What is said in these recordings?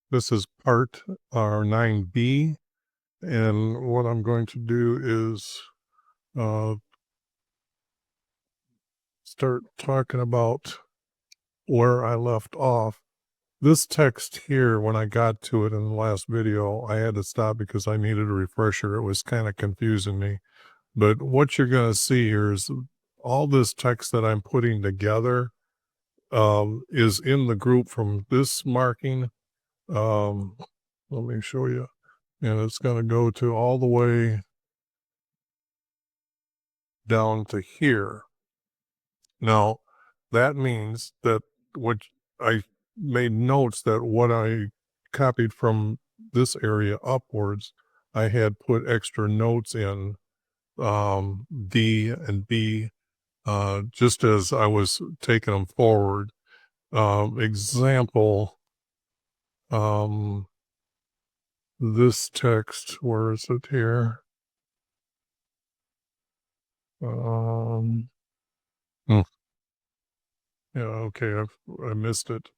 This is part 9b, and what I'm going to do is start talking about where I left off. This text here, when I got to it in the last video, I had to stop because I needed a refresher. It was kind of confusing me. But what you're going to see here is all this text that I'm putting together is in the group from this marking. Let me show you. And it's going to go to all the way down to here. Now, that means that what I made notes that what I copied from this area upwards, I had put extra notes in D and B, just as I was taking them forward. Example, this text, where is it here? Yeah, okay, I missed it.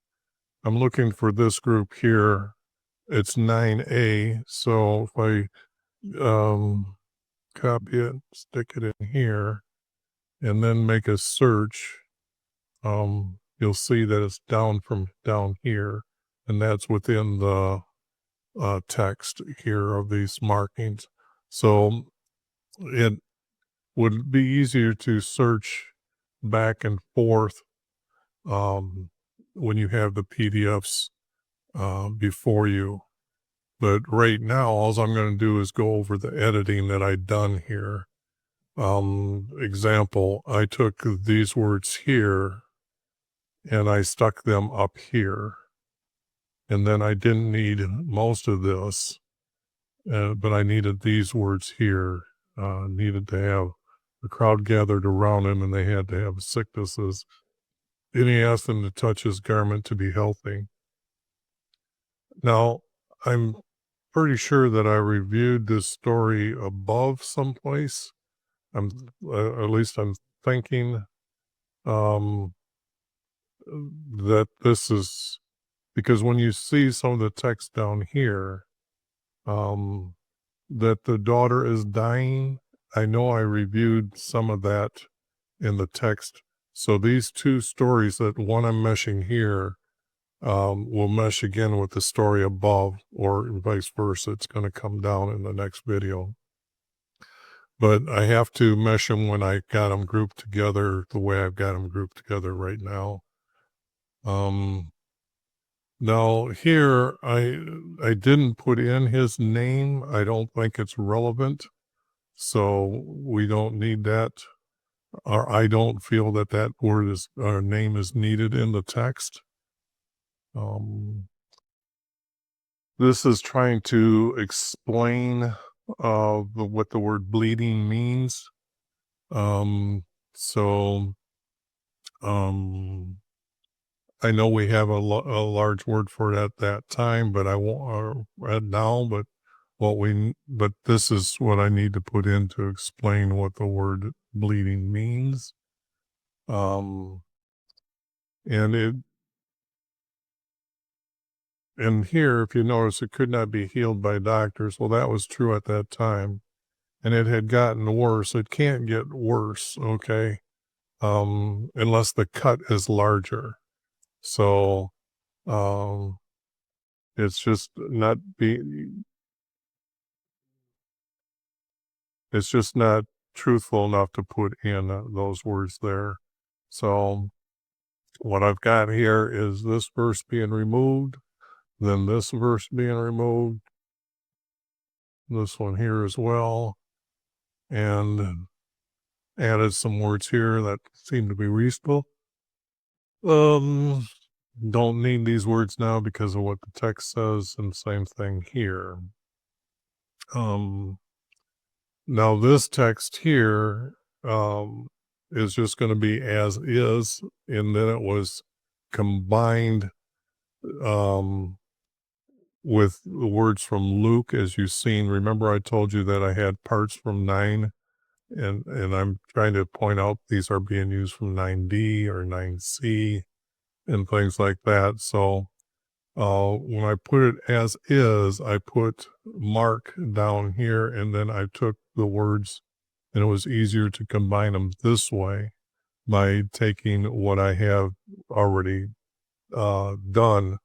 I'm looking for this group here. It's 9A, so if I copy it, stick it in here, and then make a search, you'll see that it's down from down here, and that's within the text here of these markings. So it would be easier to search back and forth when you have the PDFs before you. But right now, all I'm going to do is go over the editing that I've done here. Example, I took these words here and I stuck them up here. And then I didn't need most of this, but I needed these words here. Needed to have the crowd gathered around him, and they had to have sicknesses. Then he asked them to touch his garment to be healthy. Now, I'm pretty sure that I reviewed this story above someplace. At least I'm thinking that this is, because when you see some of the text down here, that the daughter is dying, I know I reviewed some of that in the text. So these two stories, that one I'm meshing here, will mesh again with the story above, or vice versa. It's going to come down in the next video. But I have to mesh them when I got them grouped together the way I've got them grouped together right now. Now here, I didn't put in his name. I don't think it's relevant. So we don't need that. Or I don't feel that that word is, or name is needed in the text. This is trying to explain what the word bleeding means. I know we have a large word for it at that time, but I won't read now. But this is what I need to put in to explain what the word bleeding means. And here, if you notice, it could not be healed by doctors. Well, that was true at that time, and it had gotten worse. It can't get worse, okay, unless the cut is larger. So it's just not it's just not truthful enough to put in those words there. So what I've got here is this verse being removed, then this verse being removed, this one here as well, and added some words here that seem to be reasonable. Don't need these words now because of what the text says, and same thing here. Now this text here is just going to be as is, and then it was combined with the words from Luke, as you've seen. Remember I told you that I had parts from 9, and I'm trying to point out these are being used from 9D or 9C and things like that. So When I put it as is, I put Mark down here, and then I took the words, and it was easier to combine them this way by taking what I have already done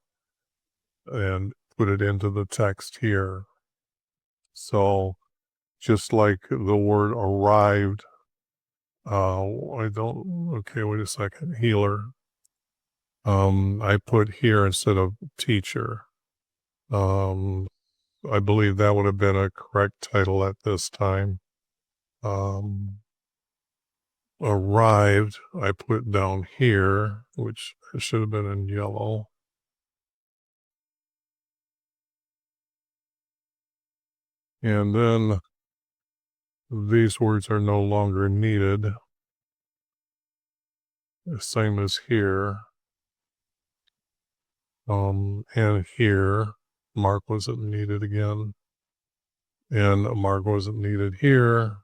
and put it into the text here. So just like the word arrived, okay, wait a second, healer. I put here instead of teacher. I believe that would have been a correct title at this time. Arrived, I put down here, which should have been in yellow. And then these words are no longer needed. Same as here. And here, Mark wasn't needed again. And Mark wasn't needed here.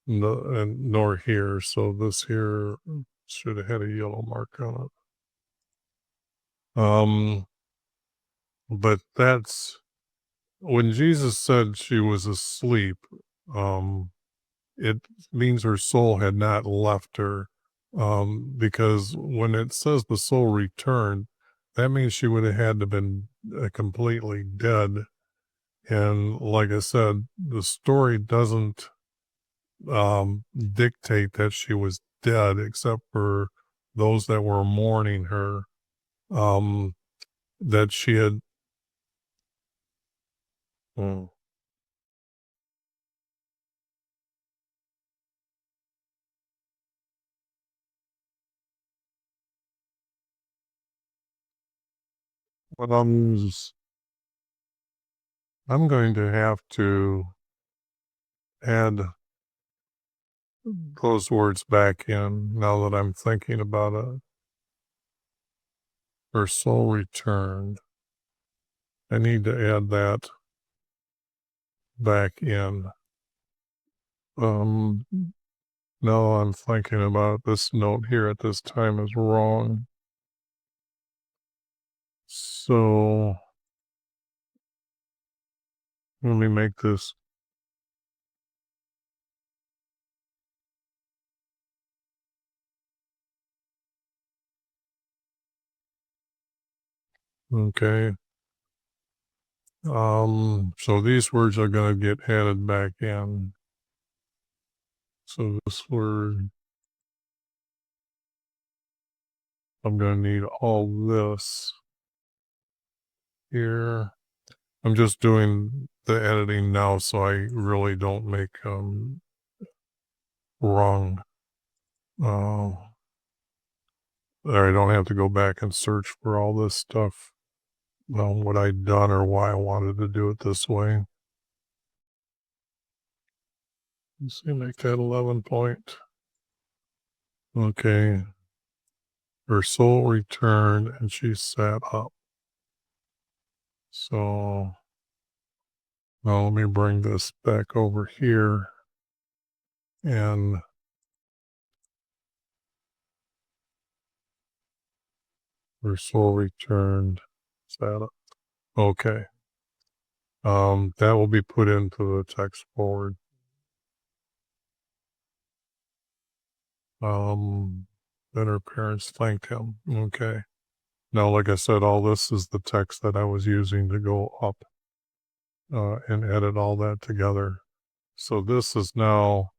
Nor here. So this here should have had a yellow mark on it. But that's when Jesus said she was asleep. It means her soul had not left her. Because when it says the soul returned, that means she would have had to have been completely dead. And like I said, the story doesn't dictate that she was dead, except for those that were mourning her, that she had. Well, I'm going to have to add those words back in now that I'm thinking about it. Her soul returned. I need to add that back in. Now I'm thinking about this note here at this time is wrong. So let me make this. Okay. So these words are going to get added back in. So this word, I'm going to need all this here. I'm just doing the editing now, so I really don't make wrong. I don't have to go back and search for all this stuff, what I'd done or why I wanted to do it this way. Let's see, make that 11 point. Okay. Her soul returned and she sat up. So now let me bring this back over here and her soul returned, sat up. Okay. That will be put into the text forward. Then her parents thanked him. Okay. Now, like I said, all this is the text that I was using to go up and edit all that together. So this is now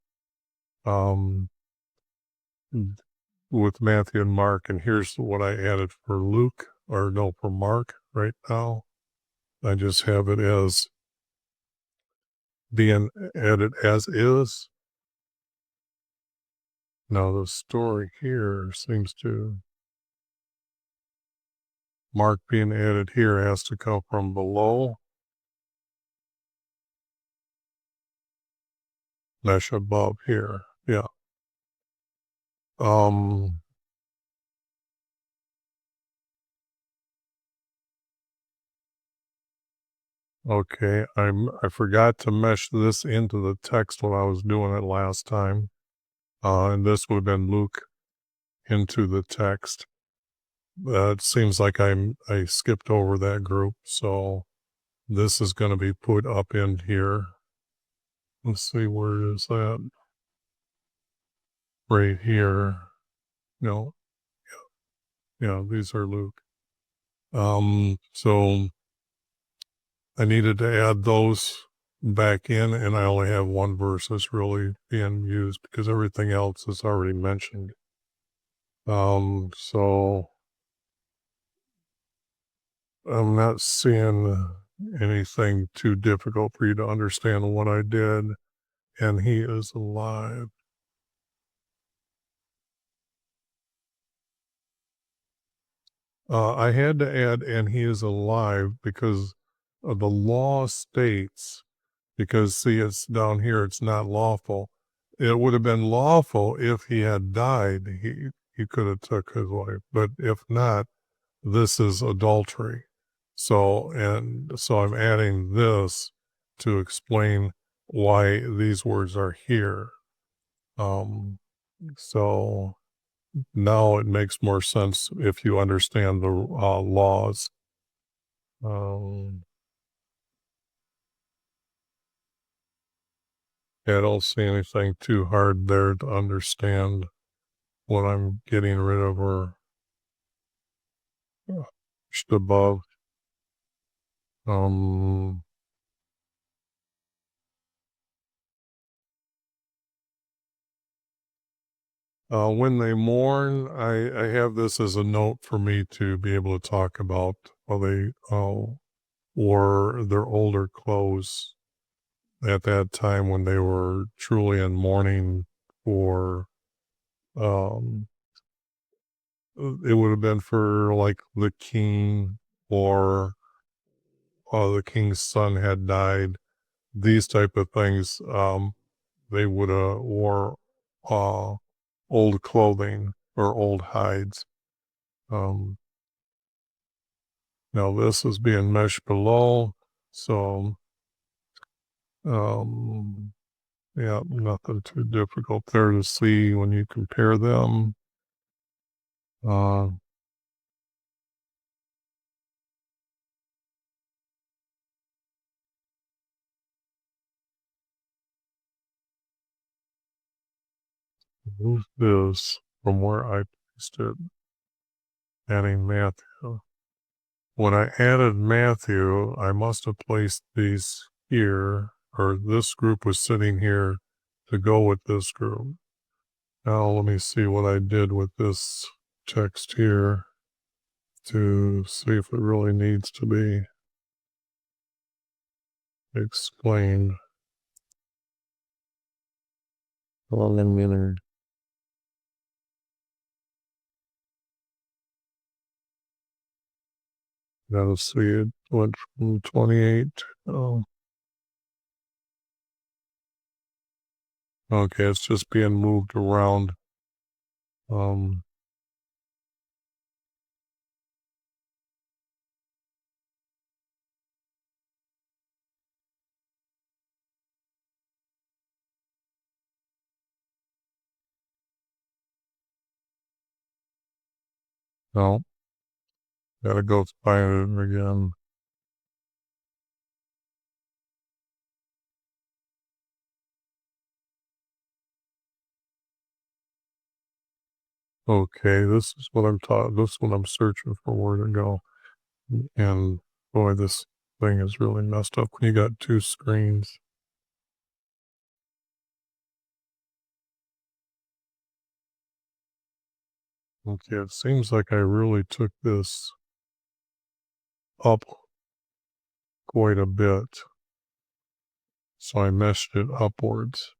with Matthew and Mark, and here's what I added for for Mark right now. I just have it as being added as is. Now the story here seems to, Mark being added here has to come from below. Dash above here. Yeah. Okay, I forgot to mesh this into the text when I was doing it last time. And this would have been Luke into the text. it seems like I skipped over that group, so this is going to be put up in here. Let's see, where is that? Right here. No, yeah, these are Luke. So I needed to add those back in, and I only have one verse that's really being used because everything else is already mentioned. So I'm not seeing anything too difficult for you to understand what I did. And he is alive. I had to add, and he is alive because the law states, because see, it's down here, it's not lawful. It would have been lawful if he had died. He could have took his wife, but if not, this is adultery. So I'm adding this to explain why these words are here. So now it makes more sense if you understand the laws. I don't see anything too hard there to understand what I'm getting rid of or just above. When they mourn, I have this as a note for me to be able to talk about while they wore their older clothes at that time when they were truly in mourning for, it would have been for like the king or the king's son had died, these type of things. They would have wore old clothing or old hides. Now this is being meshed below, so yeah, nothing too difficult there to see when you compare them. Move this from where I placed it, adding Matthew. When I added Matthew, I must have placed these here, or this group was sitting here to go with this group. Now let me see what I did with this text here to see if it really needs to be explained. Well, then Miller. Gotta see it went from 28. Oh, okay, it's just being moved around. No, gotta go find it again. Okay, this is what I'm taught. This is what I'm searching for where to go. And boy, this thing is really messed up when you got two screens. Okay, it seems like I really took this up quite a bit. So I meshed it upwards.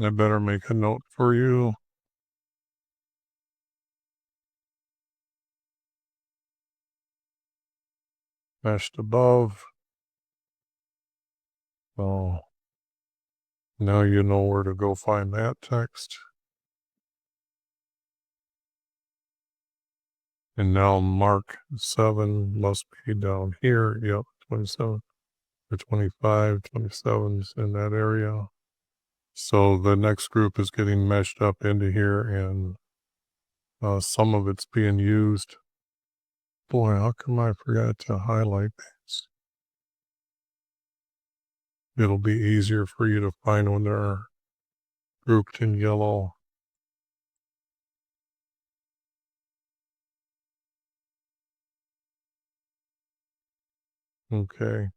I better make a note for you. Meshed above. So now you know where to go find that text. And now Mark 7 must be down here. Yep, 27 or 25, 27's in that area. So the next group is getting meshed up into here, and some of it's being used. Boy, how come I forgot to highlight this? It'll be easier for you to find when they're grouped in yellow. Okay.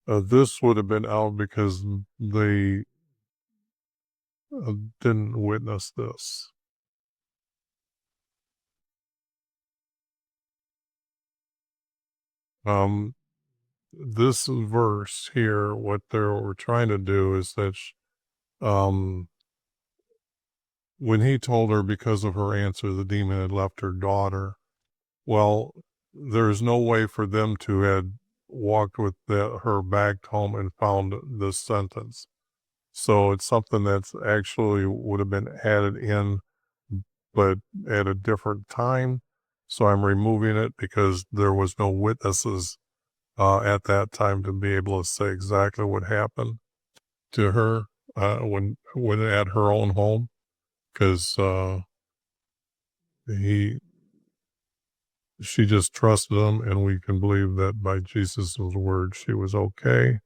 This would have been out because they didn't witness this. This verse here, what they were trying to do is that when he told her because of her answer, the demon had left her daughter. Well, there's no way for them to have walked with her back home and found this sentence. So it's something that's actually would have been added in, but at a different time. So I'm removing it because there was no witnesses at that time to be able to say exactly what happened to her when at her own home, because she just trusted him, and we can believe that by Jesus' word she was okay.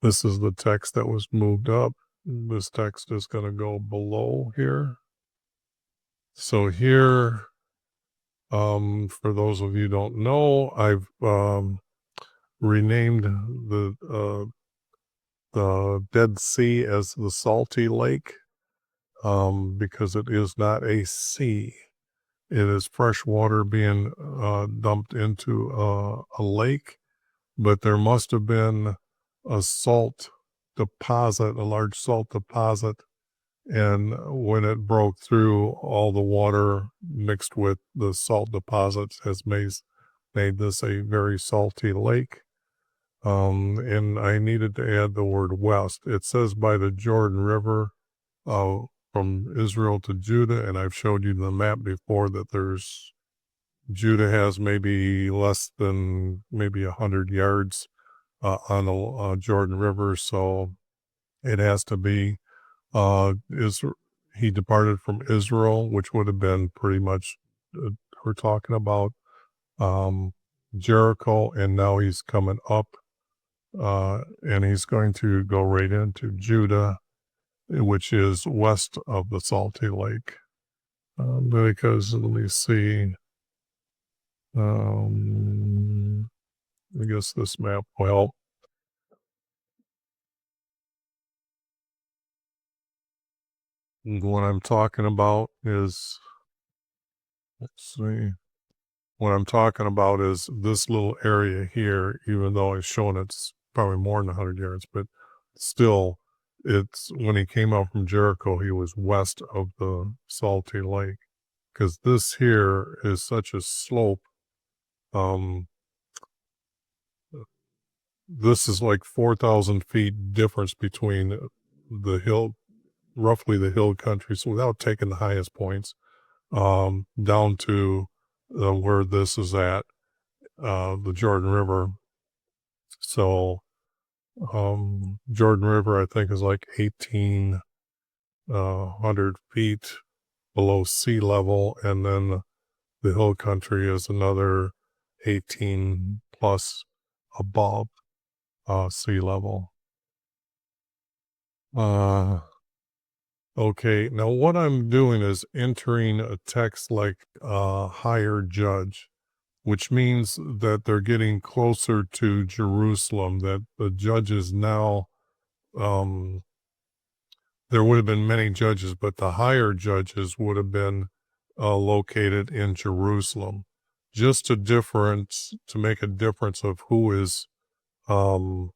This is the text that was moved up. This text is going to go below here. So here, for those of you who don't know, I've renamed the Dead Sea as the Salty Lake, because it is not a sea. It is fresh water being dumped into a lake, but there must have been a salt deposit, a large salt deposit, and when it broke through, all the water mixed with the salt deposits has made this a very salty lake. And I needed to add the word west. It says by the Jordan River from Israel to Judah, and I've showed you the map before that Judah has maybe less than maybe 100 yards on the Jordan River, so it has to be he departed from Israel, which would have been pretty much we're talking about Jericho, and now he's coming up, and he's going to go right into Judah, which is west of the Salty Lake. Because let me see, I guess this map will help. What I'm talking about is, let's see, what I'm talking about is this little area here, even though it's showing it's probably more than 100 yards, but still, it's when he came out from Jericho, he was west of the Salty Lake, because this here is such a slope. This is like 4,000 feet difference between the hill, roughly the hill country, so without taking the highest points, down to where this is at, the Jordan River. So Jordan River, I think, is like 1,800 feet below sea level, and then the hill country is another 18 plus above sea level. Okay, now what I'm doing is entering a text like higher judge, which means that they're getting closer to Jerusalem, that the judges now, there would have been many judges, but the higher judges would have been located in Jerusalem. Just to make a difference of who is coming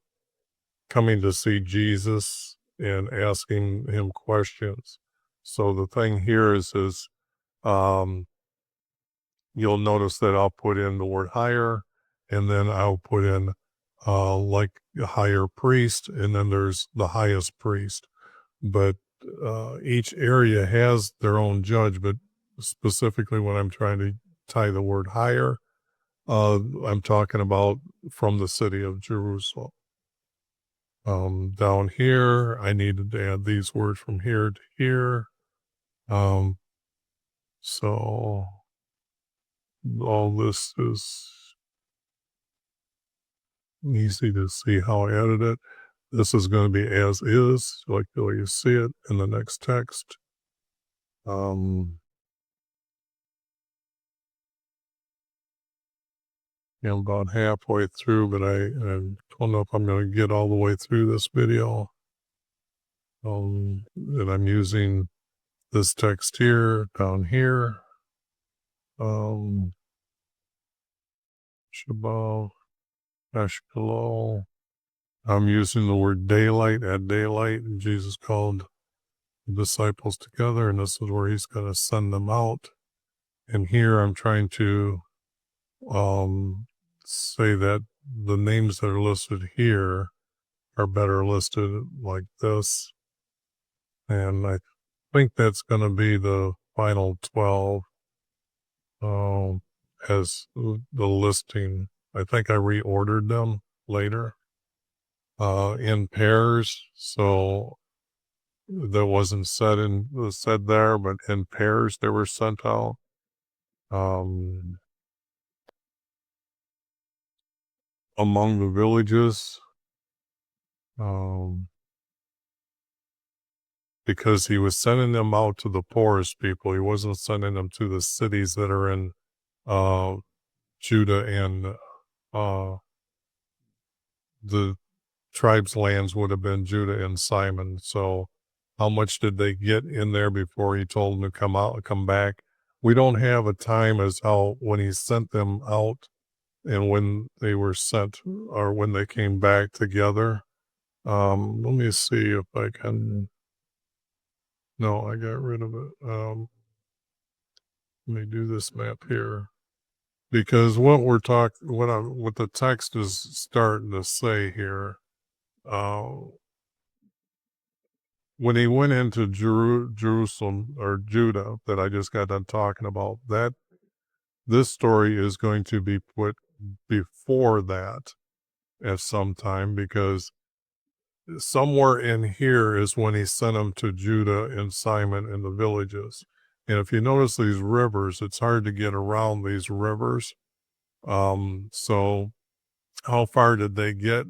to see Jesus and asking him questions. So the thing here is you'll notice that I'll put in the word higher, and then I'll put in like a higher priest, and then there's the highest priest. But each area has their own judge, but specifically when I'm trying to tie the word higher, I'm talking about from the city of Jerusalem. Down here, I needed to add these words from here to here. So all this is easy to see how I added it. This is going to be as is, like the way you see it in the next text. I'm about halfway through, but I don't know if I'm going to get all the way through this video. And I'm using this text here, down here. Shabbat, Ashkelon. I'm using the word daylight at daylight, and Jesus called the disciples together, and this is where he's going to send them out. And here I'm trying to say that the names that are listed here are better listed like this. And I think that's going to be the final 12 as the listing. I think I reordered them later in pairs. So that wasn't said there, but in pairs they were sent out. Among the villages, because he was sending them out to the poorest people. He wasn't sending them to the cities that are in Judah and the tribes' lands would have been Judah and Simon. So how much did they get in there before he told them to come back? We don't have a time as how when he sent them out and when they were sent or when they came back together. Let me see if I can. No, I got rid of it. Let me do this map here. Because what we're talking, what the text is starting to say here, when he went into Jerusalem or Judah, that I just got done talking about, that this story is going to be put before that at some time, because somewhere in here is when he sent them to Judah and Simon and the villages. And if you notice these rivers, it's hard to get around these rivers. So how far did they get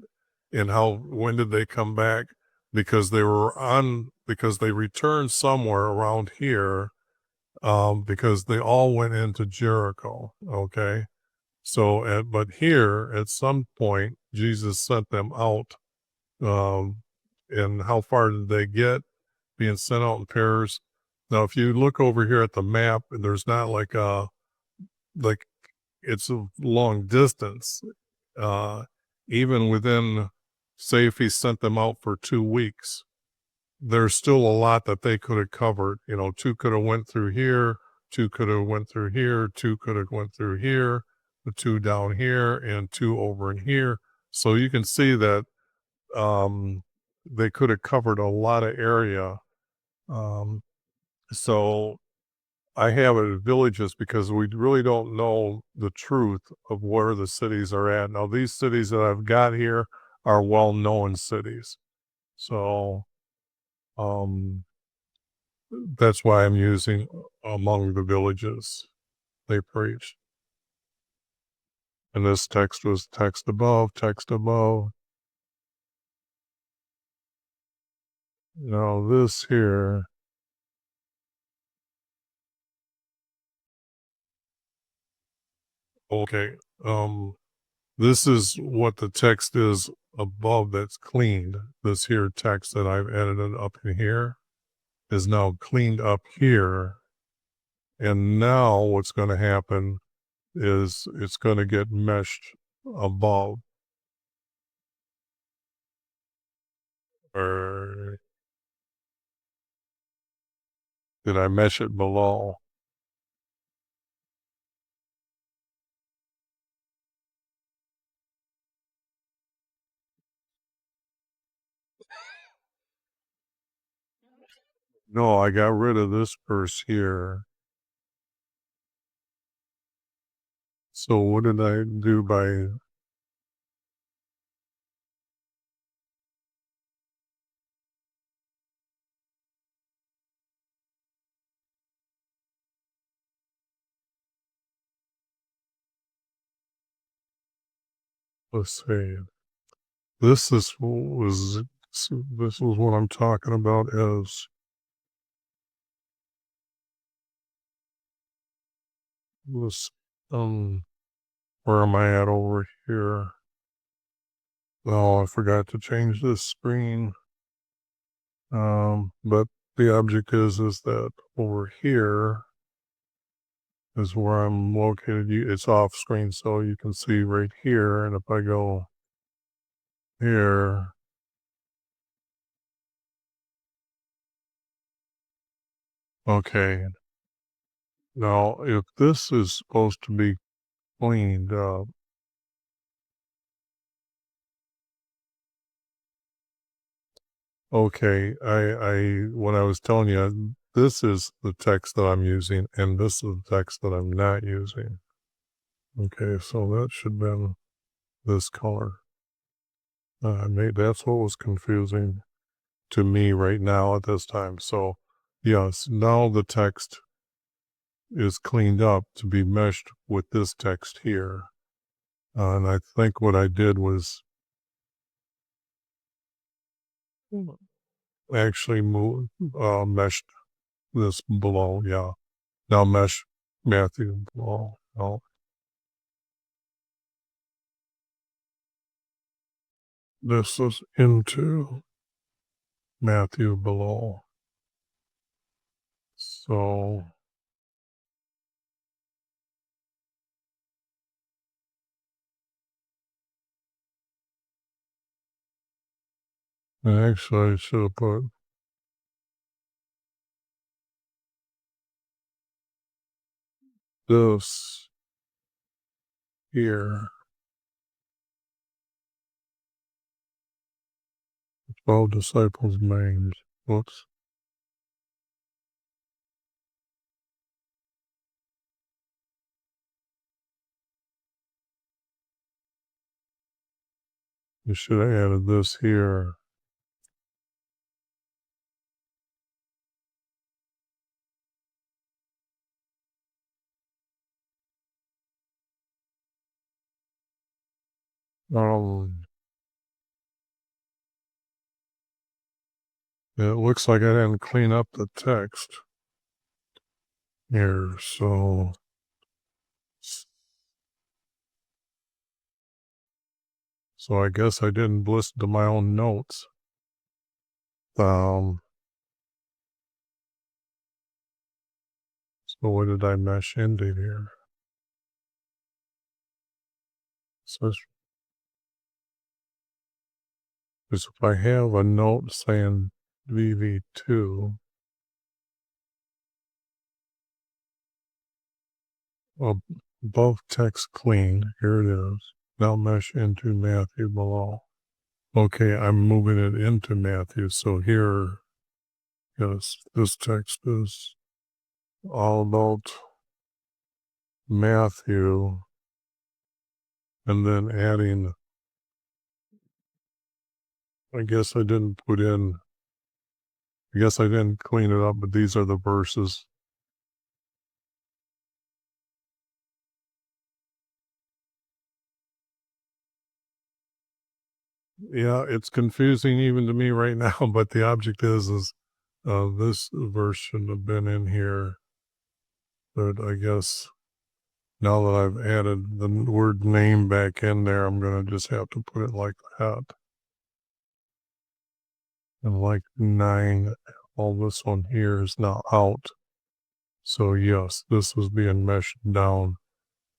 and when did they come back? Because they returned somewhere around here, because they all went into Jericho. Okay. So, but here at some point, Jesus sent them out. And how far did they get being sent out in pairs? Now, if you look over here at the map, there's not like it's a long distance. Even within, say if he sent them out for 2 weeks, there's still a lot that they could have covered. 2 could have went through here, 2 could have went through here, 2 could have went through here, the 2 down here, and 2 over in here. So you can see that they could have covered a lot of area. So I have it at villages because we really don't know the truth of where the cities are at. Now, these cities that I've got here are well-known cities. So that's why I'm using among the villages they preach. And this text was text above, text above. Now this here, okay, this is what the text is above that's cleaned. This here text that I've edited up in here is now cleaned up here. And now what's going to happen is it's going to get meshed above. Or did I mesh it below? No, I got rid of this verse here. So what did I do by... Let's see. This was what I'm talking about as this. Where am I at over here? Oh, I forgot to change this screen. But the object is that over here is where I'm located. It's off screen, so you can see right here. And if I go here, okay. Now, if this is supposed to be cleaned up, okay, when I was telling you, this is the text that I'm using, and this is the text that I'm not using. Okay, so that should have been this color. That's what was confusing to me right now at this time. So, yes, now the text is cleaned up to be meshed with this text here. And I think what I did was actually meshed this below, yeah. Now mesh Matthew below. Now, this is into Matthew below. So, and actually I should have put this here. 12 disciples named. Whoops. You should have added this here. It looks like I didn't clean up the text here, so I guess I didn't listen to my own notes. So what did I mesh into here? So if I have a note saying VV2, above text clean, here it is. Now mesh into Matthew below. Okay, I'm moving it into Matthew, so here, yes, this text is all about Matthew, and then adding, I guess I didn't clean it up, but these are the verses. Yeah, it's confusing even to me right now, but the object is this verse shouldn't have been in here. But I guess now that I've added the word name back in there, I'm going to just have to put it like that. And like 9, all this one here is now out. So yes, this was being meshed down,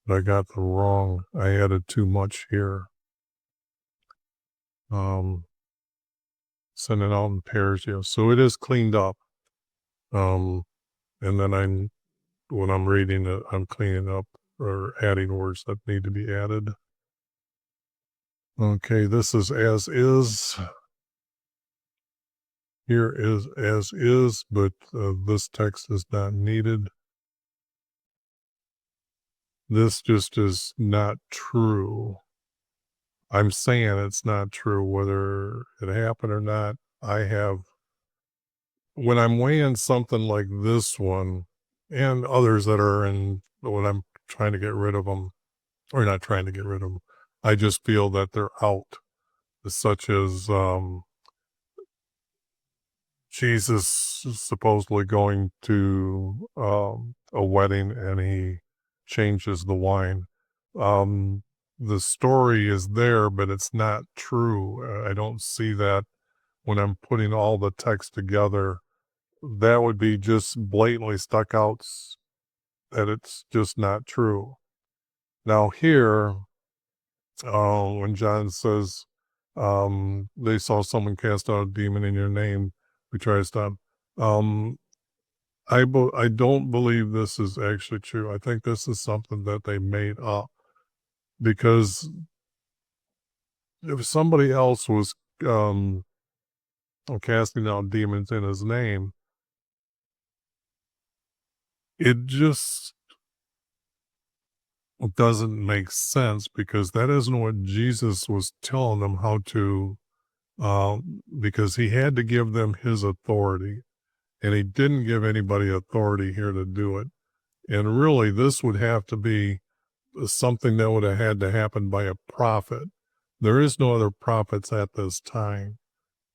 but I got the wrong, I added too much here. Send it out in pairs, yeah. So it is cleaned up. And then when I'm reading it, I'm cleaning up or adding words that need to be added. Okay, this is as is. Here is as is, but this text is not needed. This just is not true. I'm saying it's not true, whether it happened or not. When I'm weighing something like this one and others that are in when I'm trying to get rid of them, or not trying to get rid of them, I just feel that they're out, such as Jesus is supposedly going to a wedding and he changes the wine. The story is there, but it's not true. I don't see that when I'm putting all the text together. That would be just blatantly stuck out that it's just not true. Now here, when John says they saw someone cast out a demon in your name, we try to stop. Um, I don't believe this is actually true. I think this is something that they made up, because if somebody else was um, casting out demons in his name, it just doesn't make sense, because that isn't what Jesus was telling them how to, because he had to give them his authority, and he didn't give anybody authority here to do it. And really, this would have to be something that would have had to happen by a prophet. There is no other prophets at this time.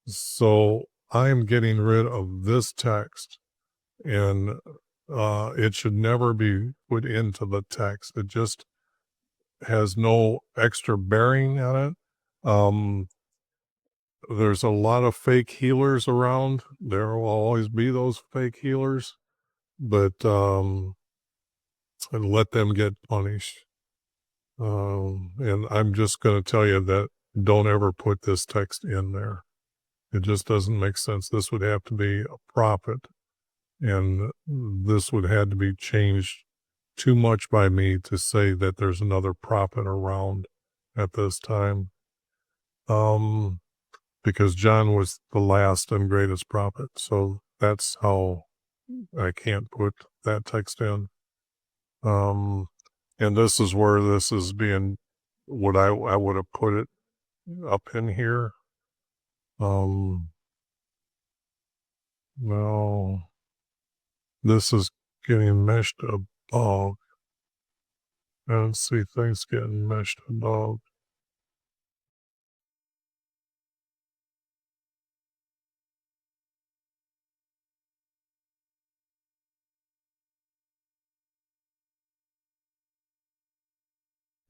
So I am getting rid of this text, and it should never be put into the text. It just has no extra bearing on it. There's a lot of fake healers around. There will always be those fake healers, but and let them get punished. And I'm just going to tell you that don't ever put this text in there. It just doesn't make sense. This would have to be a prophet, and this would have to be changed too much by me to say that there's another prophet around at this time. Because John was the last and greatest prophet. So that's how I can't put that text in. And this is where this is being, what I would have put it up in here. No, this is getting meshed above. I don't see things getting meshed above.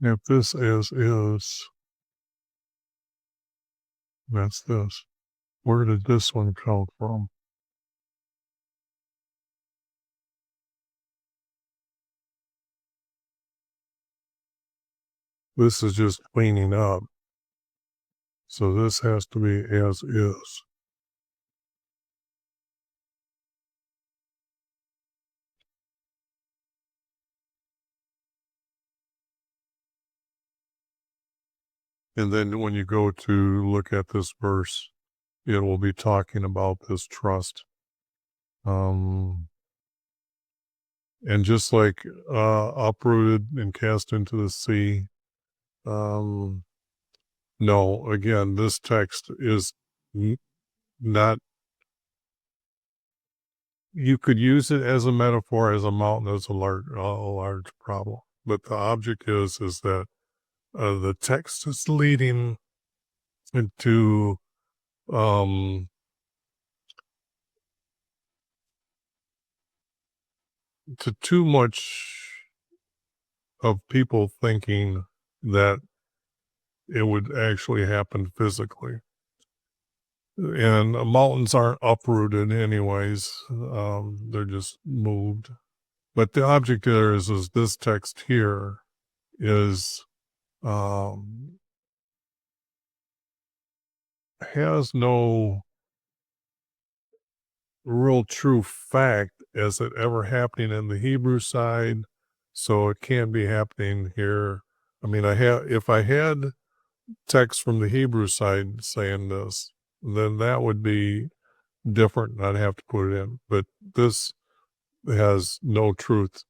If this is, that's this. Where did this one come from? This is just cleaning up. So this has to be as is. And then when you go to look at this verse, it will be talking about this trust. And just like uprooted and cast into the sea, no, again, this text is not, you could use it as a metaphor, as a mountain is a large problem. But the object is that the text is leading into to too much of people thinking that it would actually happen physically. And mountains aren't uprooted anyways. They're just moved. But the object there is this text here is, has no real true fact as it ever happening in the Hebrew side. So it can't be happening here. I mean, if I had text from the Hebrew side saying this, then that would be different, and I'd have to put it in. But this has no truth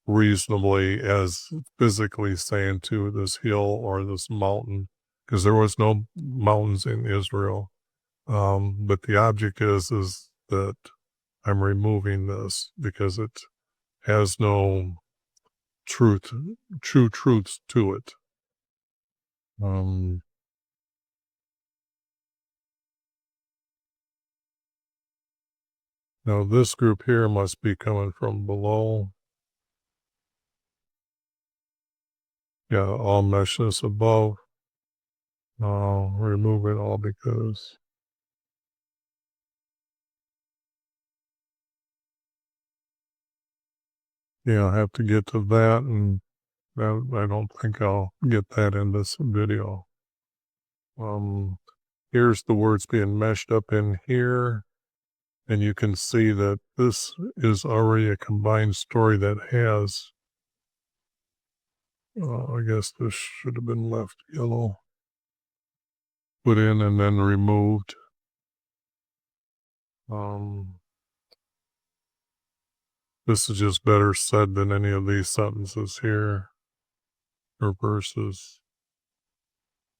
reasonably as physically saying to this hill or this mountain, because there was no mountains in Israel. But the object is that I'm removing this because it has no true truths to it. Now this group here must be coming from below. Yeah, all meshes above. Remove it all because I have to get to that, and I don't think I'll get that in this video. Here's the words being meshed up in here, and you can see that this is already a combined story that has, I guess this should have been left yellow, put in and then removed. This is just better said than any of these sentences here, or verses.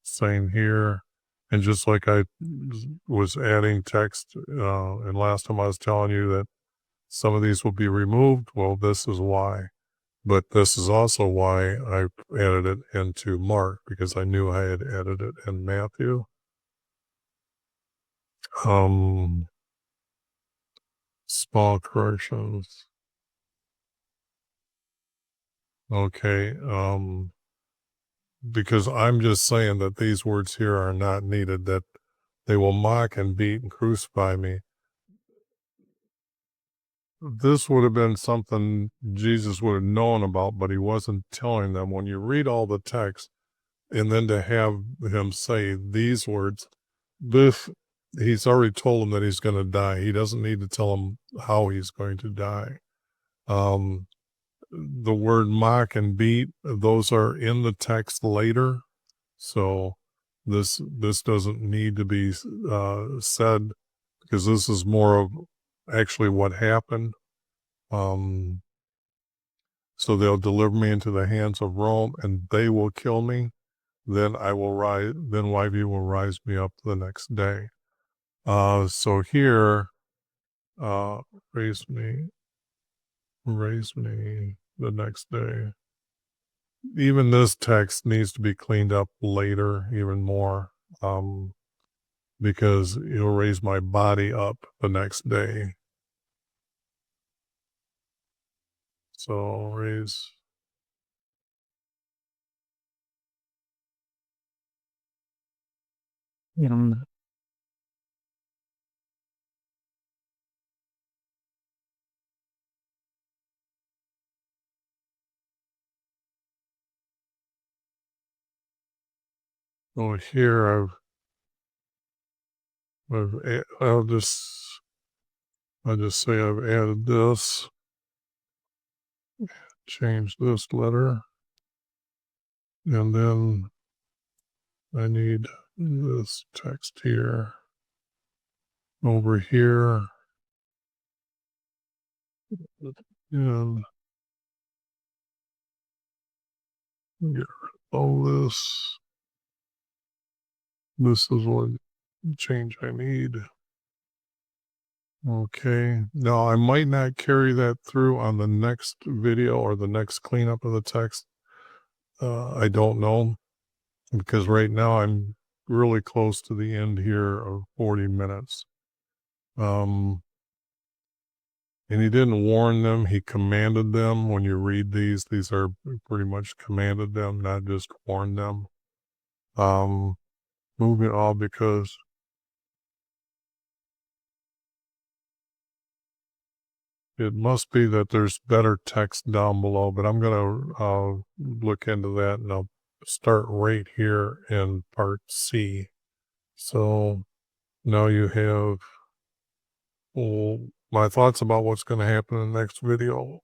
Same here. And just like I was adding text, and last time I was telling you that some of these will be removed, well, this is why. But this is also why I added it into Mark, because I knew I had added it in Matthew. Small corrections. Okay, because I'm just saying that these words here are not needed, that they will mock and beat and crucify me. This would have been something Jesus would have known about, but he wasn't telling them. When you read all the text, and then to have him say these words, he's already told him that he's going to die. He doesn't need to tell him how he's going to die. The word mock and beat, those are in the text later. So this doesn't need to be said, because this is more of actually what happened. So they'll deliver me into the hands of Rome, and they will kill me. Then I will rise. Then YV will rise me up the next day. So here, raise me the next day. Even this text needs to be cleaned up later, even more, because it'll raise my body up the next day. So raise. Oh, here I'll just say I've added this, change this letter, and then I need this text here, over here, and get rid of all this. This is what change I need. Okay, now I might not carry that through on the next video or the next cleanup of the text. I don't know, because right now I'm really close to the end here of 40 minutes. And he didn't warn them, he commanded them. When you read these are pretty much commanded them, not just warned them. Moving on, because it must be that there's better text down below, but I'm going to look into that, and I'll start right here in part C. So now you have my thoughts about what's going to happen in the next video.